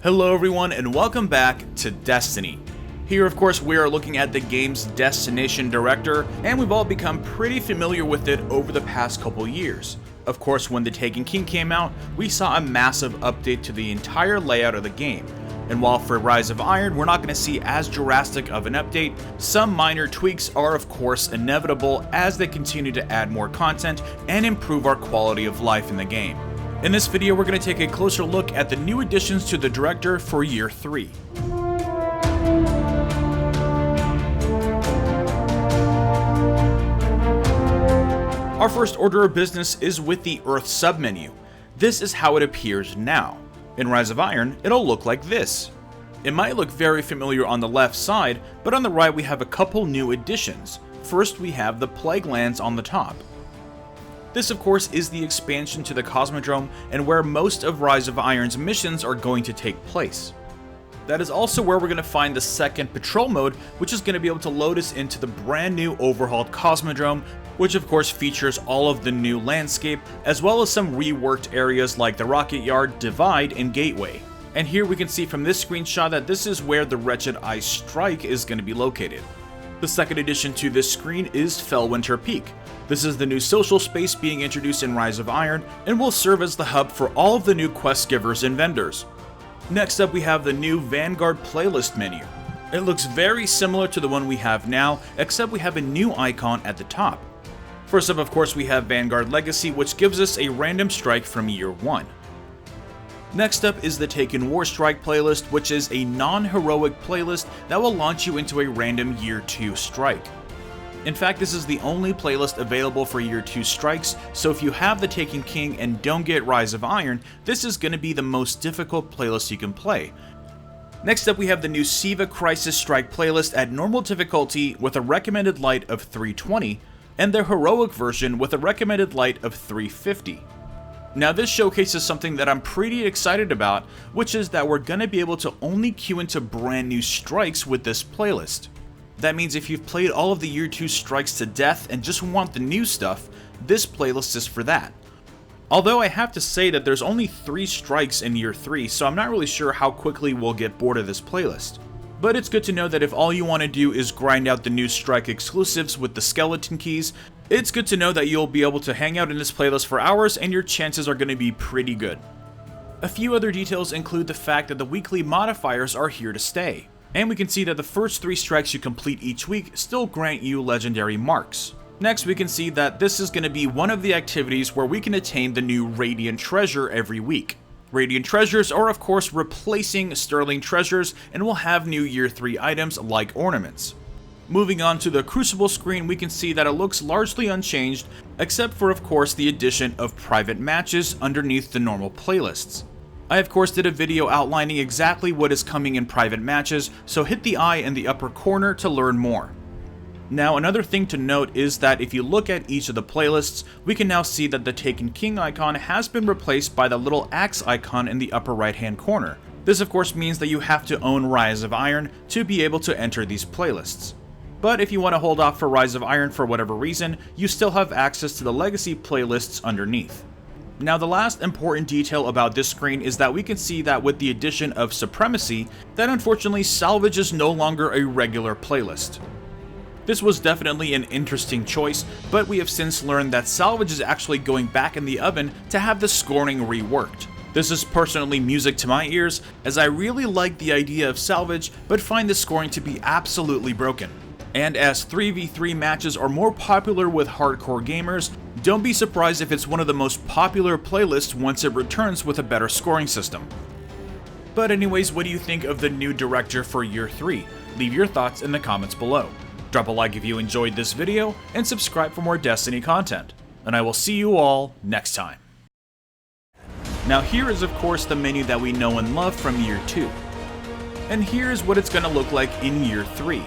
Hello everyone and welcome back to Destiny. Here of course we are looking at the game's destination director, and we've all become pretty familiar with it over the past couple years. Of course, when The Taken King came out, we saw a massive update to the entire layout of the game. And while for Rise of Iron we're not going to see as drastic of an update, some minor tweaks are of course inevitable as they continue to add more content and improve our quality of life in the game. In this video, we're going to take a closer look at the new additions to the director for Year 3. Our first order of business is with the Earth submenu. This is how it appears now. In Rise of Iron, it'll look like this. It might look very familiar on the left side, but on the right we have a couple new additions. First, we have the Plague Lands on the top. This of course is the expansion to the Cosmodrome and where most of Rise of Iron's missions are going to take place. That is also where we're going to find the second patrol mode, which is going to be able to load us into the brand new overhauled Cosmodrome, which of course features all of the new landscape, as well as some reworked areas like the Rocket Yard, Divide, and Gateway. And here we can see from this screenshot that this is where the Wretched Ice Strike is going to be located. The second addition to this screen is Fellwinter Peak. This is the new social space being introduced in Rise of Iron and will serve as the hub for all of the new quest givers and vendors. Next up we have the new Vanguard playlist menu. It looks very similar to the one we have now, except we have a new icon at the top. First up of course we have Vanguard Legacy, which gives us a random strike from Year 1. Next up is the Taken War Strike playlist, which is a non-heroic playlist that will launch you into a random Year 2 strike. In fact, this is the only playlist available for Year 2 strikes, so if you have the Taken King and don't get Rise of Iron, this is going to be the most difficult playlist you can play. Next up we have the new Siva Crisis Strike playlist at normal difficulty with a recommended light of 320, and their heroic version with a recommended light of 350. Now this showcases something that I'm pretty excited about, which is that we're going to be able to only queue into brand new strikes with this playlist. That means if you've played all of the Year 2 strikes to death and just want the new stuff, this playlist is for that. Although I have to say that there's only 3 strikes in Year 3, so I'm not really sure how quickly we'll get bored of this playlist. But it's good to know that if all you want to do is grind out the new strike exclusives with the skeleton keys, it's good to know that you'll be able to hang out in this playlist for hours and your chances are going to be pretty good. A few other details include the fact that the weekly modifiers are here to stay. And we can see that the first 3 strikes you complete each week still grant you legendary marks. Next we can see that this is going to be one of the activities where we can attain the new Radiant Treasure every week. Radiant Treasures are of course replacing Sterling Treasures and will have new Year 3 items like ornaments. Moving on to the Crucible screen, we can see that it looks largely unchanged, except for of course the addition of private matches underneath the normal playlists. I of course did a video outlining exactly what is coming in private matches, so hit the eye in the upper corner to learn more. Now another thing to note is that if you look at each of the playlists, we can now see that the Taken King icon has been replaced by the little axe icon in the upper right hand corner. This of course means that you have to own Rise of Iron to be able to enter these playlists. But if you want to hold off for Rise of Iron for whatever reason, you still have access to the Legacy playlists underneath. Now the last important detail about this screen is that we can see that with the addition of Supremacy, that unfortunately Salvage is no longer a regular playlist. This was definitely an interesting choice, but we have since learned that Salvage is actually going back in the oven to have the scoring reworked. This is personally music to my ears, as I really like the idea of Salvage, but find the scoring to be absolutely broken. And as 3v3 matches are more popular with hardcore gamers, don't be surprised if it's one of the most popular playlists once it returns with a better scoring system. But anyways, what do you think of the new director for Year 3? Leave your thoughts in the comments below. Drop a like if you enjoyed this video, and subscribe for more Destiny content. And I will see you all next time. Now here is of course the menu that we know and love from Year 2. And here's what it's going to look like in Year 3.